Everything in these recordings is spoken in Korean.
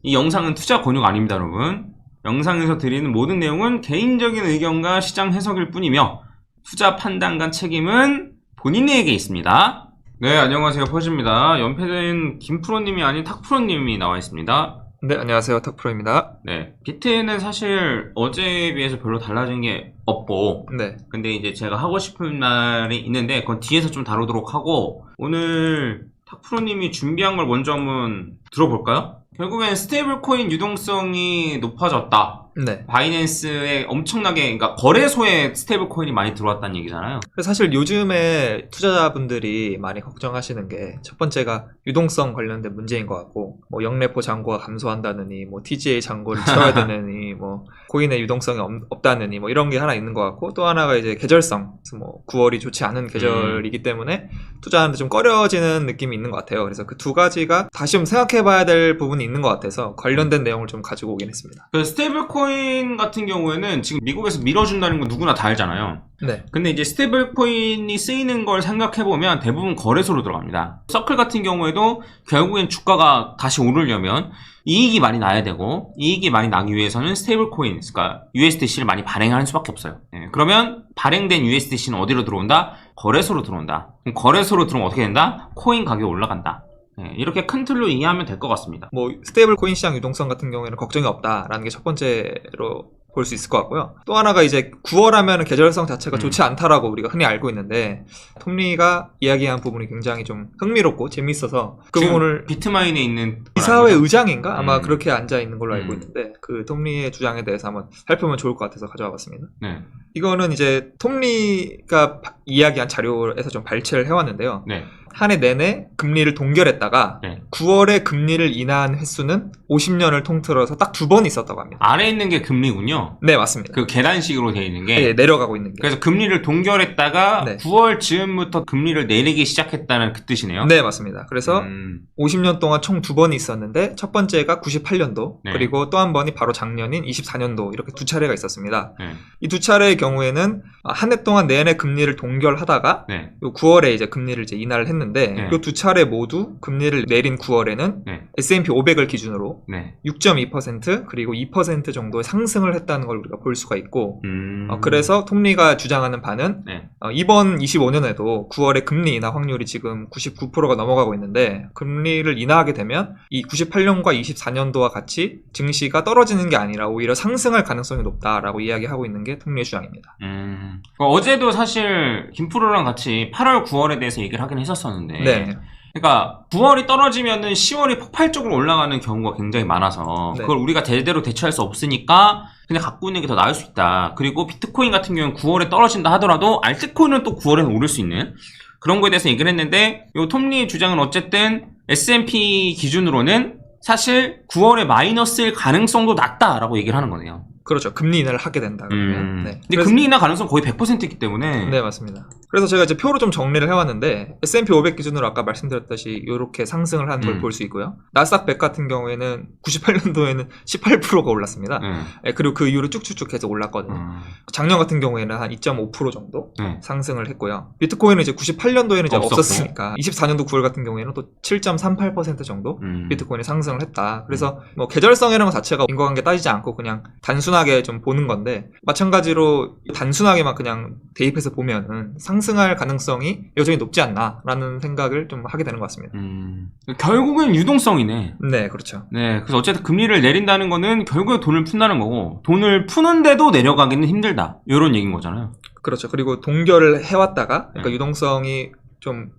이 영상은 투자 권유가 아닙니다, 여러분. 영상에서 드리는 모든 내용은 개인적인 의견과 시장 해석일 뿐이며 투자 판단과 책임은 본인에게 있습니다. 네, 안녕하세요. 퍼즈입니다. 연패된 김프로님이 아닌 탁프로님이 나와 있습니다. 네, 안녕하세요. 탁프로입니다. 네, 비트는 사실 어제에 비해서 별로 달라진 게 없고, 네. 근데 이제 제가 하고 싶은 말이 있는데 그건 뒤에서 좀 다루도록 하고, 오늘 탁프로님이 준비한 걸 먼저 한번 들어볼까요? 결국엔 스테이블 코인 유동성이 높아졌다. 네. 바이낸스에 엄청나게, 그러니까 거래소에 스테이블 코인이 많이 들어왔다는 얘기잖아요. 사실 요즘에 투자자분들이 많이 걱정하시는 게 첫 번째가 유동성 관련된 문제인 것 같고, 뭐 영래포 잔고가 감소한다느니, 뭐 TGA 잔고를 채워야 되느니, 뭐 코인의 유동성이 없다느니, 뭐 이런 게 하나 있는 것 같고, 또 하나가 이제 계절성, 그래서 뭐 9월이 좋지 않은 계절이기 때문에 투자하는데 좀 꺼려지는 느낌이 있는 것 같아요. 그래서 그 두 가지가 다시 좀 생각해봐야 될 부분이 있는 것 같아서 관련된 내용을 좀 가지고 오긴 했습니다. 그 스테이블 코인 같은 경우에는 지금 미국에서 밀어준다는 건 누구나 다 알잖아요. 네. 근데 이제 스테이블 코인이 쓰이는 걸 생각해보면 대부분 거래소로 들어갑니다. 서클 같은 경우에도 결국엔 주가가 다시 오르려면 이익이 많이 나야 되고, 이익이 많이 나기 위해서는 스테이블 코인, 그러니까 USDC를 많이 발행하는 수밖에 없어요. 그러면 발행된 USDC는 어디로 들어온다? 거래소로 들어온다. 그럼 거래소로 들어오면 어떻게 된다? 코인 가격이 올라간다. 이렇게 큰 틀로 이해하면 될 것 같습니다. 뭐 스테이블 코인 시장 유동성 같은 경우에는 걱정이 없다라는 게 첫 번째로 볼 수 있을 것 같고요. 또 하나가 이제 9월 하면 계절성 자체가 좋지 않다라고 우리가 흔히 알고 있는데, 톰리가 이야기한 부분이 굉장히 좀 흥미롭고 재밌어서 그 부분을 비트마인에 있는 이사회 의장인가? 아마 그렇게 앉아 있는 걸로 알고 있는데, 그 톰리의 주장에 대해서 한번 살펴보면 좋을 것 같아서 가져와 봤습니다. 네. 이거는 이제 톰리가 이야기한 자료에서 좀 발췌를 해왔는데요. 네. 한 해 내내 금리를 동결했다가 네. 9월에 금리를 인하한 횟수는 50년을 통틀어서 딱 2번 있었다고 합니다. 아래에 있는 게 금리군요. 네, 맞습니다. 그 계단식으로 되어 있는 게. 네, 내려가고 있는 게. 그래서 금리를 동결했다가 네. 9월 즈음부터 금리를 내리기 시작했다는 그 뜻이네요. 네, 맞습니다. 그래서 50년 동안 총 2번이 있었는데, 첫 번째가 98년도, 네. 그리고 또 한 번이 바로 작년인 24년도, 이렇게 두 차례가 있었습니다. 네. 이 두 차례의 경우에는 한 해 동안 내내 금리를 동결하다가 네. 9월에 이제 금리를 이제 인하를 했는데, 네. 이 두 차례 모두 금리를 내린 9월에는 네. S&P 500을 기준으로 네. 6.2% 그리고 2% 정도의 상승을 했다는 걸 우리가 볼 수가 있고, 그래서 톰리가 주장하는 바는 네. 이번 25년에도 9월에 금리 인하 확률이 지금 99%가 넘어가고 있는데, 금리를 인하하게 되면 이 98년과 24년도와 같이 증시가 떨어지는 게 아니라 오히려 상승할 가능성이 높다라고 이야기하고 있는 게 톰리의 주장입니다. 어제도 사실 김프로랑 같이 8월, 9월에 대해서 얘기를 하긴 했었었는데, 네. 그러니까 9월이 떨어지면은 10월이 폭발적으로 올라가는 경우가 굉장히 많아서 네. 그걸 우리가 제대로 대처할 수 없으니까 그냥 갖고 있는 게 더 나을 수 있다. 그리고 비트코인 같은 경우는 9월에 떨어진다 하더라도 알트코인은 또 9월에 오를 수 있는 그런 거에 대해서 얘기를 했는데, 요 톰리의 주장은 어쨌든 S&P 기준으로는 사실 9월에 마이너스일 가능성도 낮다라고 얘기를 하는 거네요. 그렇죠. 금리 인하를 하게 된다 그러면. 네. 근데 금리 인하 가능성 거의 100%이기 때문에. 네, 맞습니다. 그래서 제가 이제 표로 좀 정리를 해왔는데, S&P 500 기준으로 아까 말씀드렸듯이 이렇게 상승을 하는 걸 볼 수 있고요. 나스닥 100 같은 경우에는 98년도에는 18%가 올랐습니다. 네, 그리고 그 이후로 쭉쭉쭉 계속 올랐거든요. 작년 같은 경우에는 한 2.5% 정도 상승을 했고요. 비트코인은 이제 98년도에는 이제 없었으니까 24년도 9월 같은 경우에는 또 7.38% 정도 비트코인이 상승을 했다. 그래서 뭐 계절성이라는 것 자체가 인과관계 따지지 않고 그냥 단순하게 좀 보는 건데, 마찬가지로 단순하게만 그냥 대입해서 보면은 상승할 가능성이 여전히 높지 않나라는 생각을 좀 하게 되는 것 같습니다. 결국엔 유동성이네. 네, 그렇죠. 네, 그래서 어쨌든 금리를 내린다는 거는 결국에 돈을 푼다는 거고, 돈을 푸는데도 내려가기는 힘들다. 이런 얘기인 거잖아요. 그렇죠. 그리고 동결을 해왔다가, 그러니까 유동성이 좀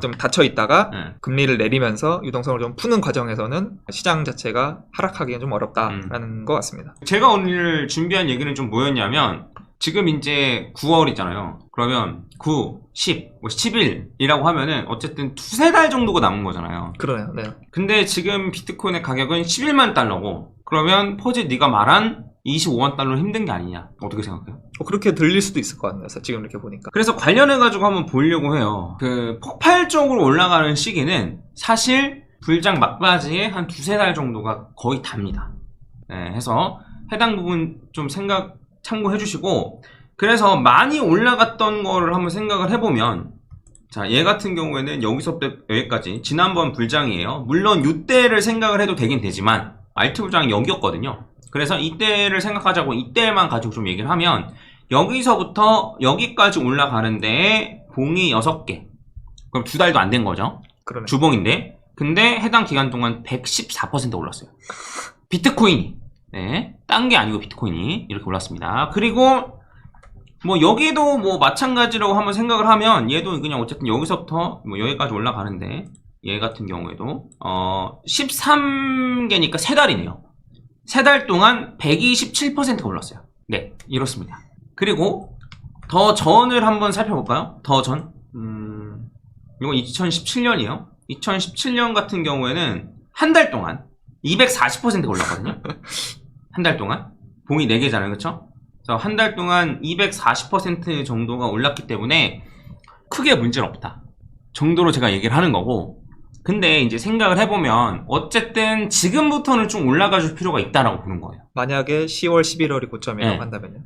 좀 닫혀 있다가 금리를 내리면서 유동성을 좀 푸는 과정에서는 시장 자체가 하락하기는 좀 어렵다라는 것 같습니다. 제가 오늘 준비한 얘기는 좀 뭐였냐면, 지금 이제 9월이잖아요. 그러면 9, 10, 11이라고 하면은 어쨌든 두세 달 정도가 남은 거잖아요. 그러네요. 네. 근데 지금 비트코인의 가격은 11만 달러고, 그러면 퍼지 네가 말한 25만 달러 힘든 게 아니냐. 어떻게 생각해요? 그렇게 들릴 수도 있을 것 같네요. 지금 이렇게 보니까. 그래서 관련해가지고 한번 보려고 해요. 그 폭발적으로 올라가는 시기는 사실 불장 막바지에 한 두세 달 정도가 거의 답니다. 네, 해서 해당 부분 좀 참고해 주시고, 그래서 많이 올라갔던 거를 한번 생각을 해보면, 자, 얘 같은 경우에는 여기서부터 여기까지 지난번 불장이에요. 물론 이때를 생각을 해도 되긴 되지만 알트 불장이 여기였거든요. 그래서 이때를 생각하자고 이때만 가지고 좀 얘기를 하면 여기서부터 여기까지 올라가는데 봉이 6개. 그럼 2달도 안 된 거죠. 그러네. 주봉인데. 근데 해당 기간 동안 114% 올랐어요. 비트코인이. 네. 딴 게 아니고 비트코인이 이렇게 올랐습니다. 그리고 뭐 여기도 뭐 마찬가지라고 한번 생각을 하면 얘도 그냥 어쨌든 여기서부터 뭐 여기까지 올라가는데 얘 같은 경우에도 13개니까 3달이네요. 3달 동안 127%가 올랐어요. 네, 이렇습니다. 그리고 더 전을 한번 살펴볼까요? 더 전. 이건 2017년이에요. 2017년 같은 경우에는 한 달 동안 240%가 올랐거든요. 한 달 동안. 봉이 4개잖아요. 그쵸? 그래서 한 달 동안 240% 정도가 올랐기 때문에 크게 문제는 없다 정도로 제가 얘기를 하는 거고, 근데 이제 생각을 해보면 어쨌든 지금부터는 좀 올라가 줄 필요가 있다라고 보는 거예요. 만약에 10월, 11월이 고점이라고 네. 한다면요.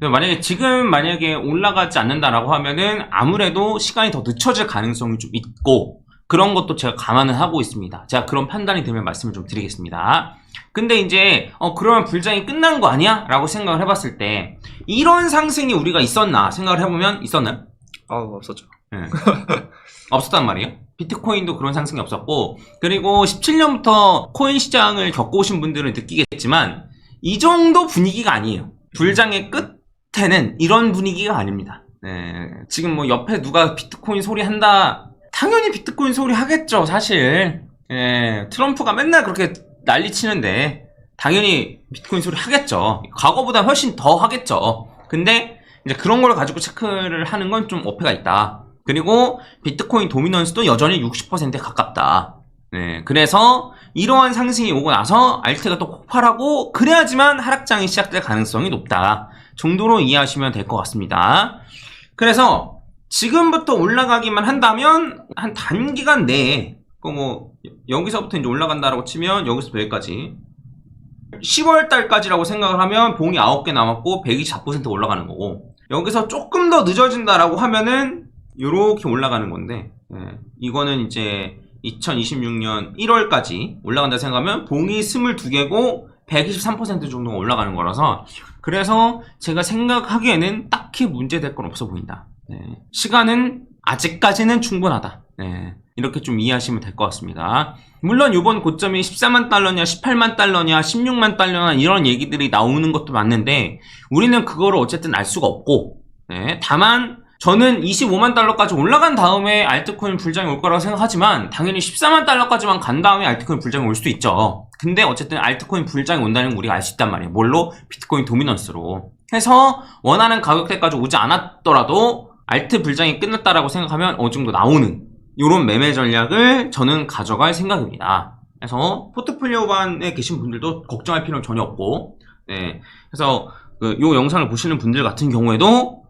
만약에 올라가지 않는다라고 하면은 아무래도 시간이 더 늦춰질 가능성이 좀 있고, 그런 것도 제가 감안을 하고 있습니다. 제가 그런 판단이 되면 말씀을 좀 드리겠습니다. 근데 이제 그러면 불장이 끝난 거 아니야? 라고 생각을 해봤을 때 이런 상승이 우리가 있었나 생각을 해보면 있었나요? 없었죠. 네. 없었단 말이에요. 비트코인도 그런 상승이 없었고, 그리고 17년부터 코인 시장을 겪어오신 분들은 느끼겠지만 이 정도 분위기가 아니에요. 불장의 끝에는 이런 분위기가 아닙니다. 네. 지금 뭐 옆에 누가 비트코인 소리 한다, 당연히 비트코인 소리 하겠죠, 사실. 예, 트럼프가 맨날 그렇게 난리 치는데 당연히 비트코인 소리 하겠죠. 과거보다 훨씬 더 하겠죠. 근데 이제 그런 걸 가지고 체크를 하는 건 좀 어폐가 있다. 그리고 비트코인 도미넌스도 여전히 60%에 가깝다. 네, 그래서 이러한 상승이 오고 나서 알트가 또 폭발하고 그래야지만 하락장이 시작될 가능성이 높다 정도로 이해하시면 될 것 같습니다. 그래서 지금부터 올라가기만 한다면 한 단기간 내에 뭐 여기서부터 이제 올라간다라고 치면 여기서부터 여기까지 10월 달까지라고 생각을 하면 봉이 9개 남았고 124% 올라가는 거고, 여기서 조금 더 늦어진다라고 하면은 요렇게 올라가는 건데, 이거는 이제 2026년 1월까지 올라간다 생각하면 봉이 22개고 123% 정도가 올라가는 거라서, 그래서 제가 생각하기에는 딱히 문제될 건 없어 보인다. 시간은 아직까지는 충분하다. 이렇게 좀 이해하시면 될 것 같습니다. 물론 이번 고점이 14만 달러냐 18만 달러냐 16만 달러냐 이런 얘기들이 나오는 것도 맞는데 우리는 그거를 어쨌든 알 수가 없고, 다만 저는 25만 달러까지 올라간 다음에 알트코인 불장이 올 거라고 생각하지만 당연히 14만 달러까지만 간 다음에 알트코인 불장이 올 수도 있죠. 근데 어쨌든 알트코인 불장이 온다는 걸 우리가 알 수 있단 말이에요. 뭘로? 비트코인 도미넌스로 해서 원하는 가격대까지 오지 않았더라도 알트 불장이 끝났다라고 생각하면 어느 정도 나오는 이런 매매 전략을 저는 가져갈 생각입니다. 그래서 포트폴리오반에 계신 분들도 걱정할 필요는 전혀 없고, 그래서 요 영상을 보시는 분들 같은 경우에도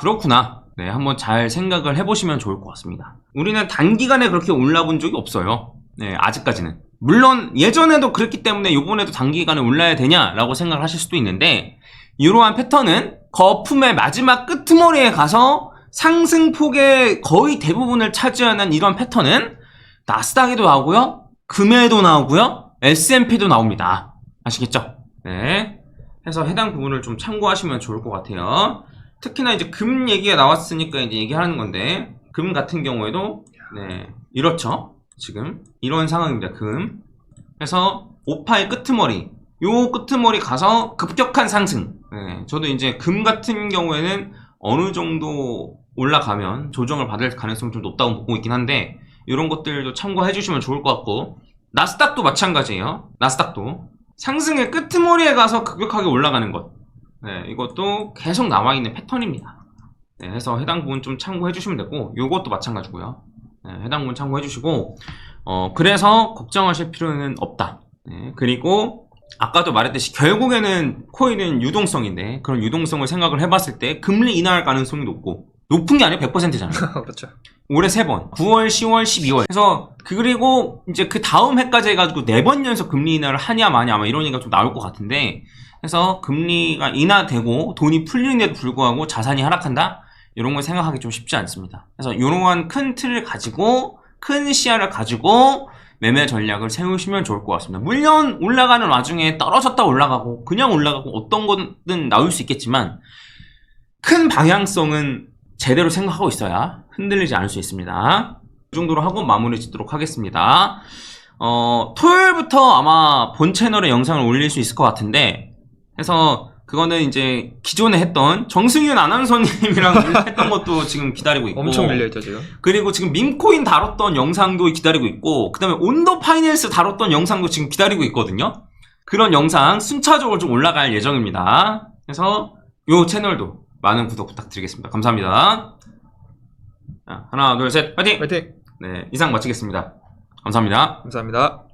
그렇구나, 한번 잘 생각을 해보시면 좋을 것 같습니다. 우리는 단기간에 그렇게 올라본 적이 없어요. 아직까지는. 물론 예전에도 그랬기 때문에 요번에도 단기간에 올라야 되냐라고 생각을 하실 수도 있는데, 이러한 패턴은 거품의 마지막 끄트머리에 가서 상승폭의 거의 대부분을 차지하는 이런 패턴은 나스닥에도 나오고요, 금에도 나오고요, S&P도 나옵니다. 아시겠죠? 해서 해당 부분을 좀 참고하시면 좋을 것 같아요. 특히나 이제 금 얘기가 나왔으니까 이제 얘기하는 건데, 금 같은 경우에도 이렇죠. 지금 이런 상황입니다. 금. 그래서 오파의 끄트머리, 요 끄트머리 가서 급격한 상승. 저도 이제 금 같은 경우에는 어느 정도 올라가면 조정을 받을 가능성이 좀 높다고 보고 있긴 한데, 이런 것들도 참고해 주시면 좋을 것 같고, 나스닥도 마찬가지예요. 나스닥도 상승의 끄트머리에 가서 급격하게 올라가는 것, 이것도 계속 남아있는 패턴입니다. 그래서 해당 부분 좀 참고해 주시면 되고, 요것도 마찬가지고요. 해당 부분 참고해 주시고, 그래서 걱정하실 필요는 없다. 그리고 아까도 말했듯이 결국에는 코인은 유동성인데, 그런 유동성을 생각을 해봤을 때 금리 인하할 가능성이 높은 게 아니라 100%잖아요. 그렇죠. 올해 3번, 9월, 10월, 12월. 그래서 그리고 이제 그 다음 해까지 해가지고 4번 연속 금리 인하를 하냐 마냐 아마 이런 얘기가 좀 나올 것 같은데, 그래서 금리가 인하되고 돈이 풀리는데도 불구하고 자산이 하락한다? 이런 걸 생각하기 좀 쉽지 않습니다. 그래서 이러한 큰 틀을 가지고 큰 시야를 가지고 매매 전략을 세우시면 좋을 것 같습니다. 물론 올라가는 와중에 떨어졌다 올라가고 그냥 올라가고 어떤 거든 나올 수 있겠지만 큰 방향성은 제대로 생각하고 있어야 흔들리지 않을 수 있습니다. 이 정도로 하고 마무리 짓도록 하겠습니다. 토요일부터 아마 본 채널에 영상을 올릴 수 있을 것 같은데, 그래서 그거는 이제 기존에 했던 정승윤 아나운서님이랑 했던 것도 지금 기다리고 있고, 엄청 밀려있죠 지금. 그리고 지금 밈코인 다뤘던 영상도 기다리고 있고, 그 다음에 온도 파이낸스 다뤘던 영상도 지금 기다리고 있거든요. 그런 영상 순차적으로 좀 올라갈 예정입니다. 그래서 요 채널도 많은 구독 부탁드리겠습니다. 감사합니다. 자, 하나 둘 셋 파이팅! 파이팅! 네, 이상 마치겠습니다. 감사합니다. 감사합니다.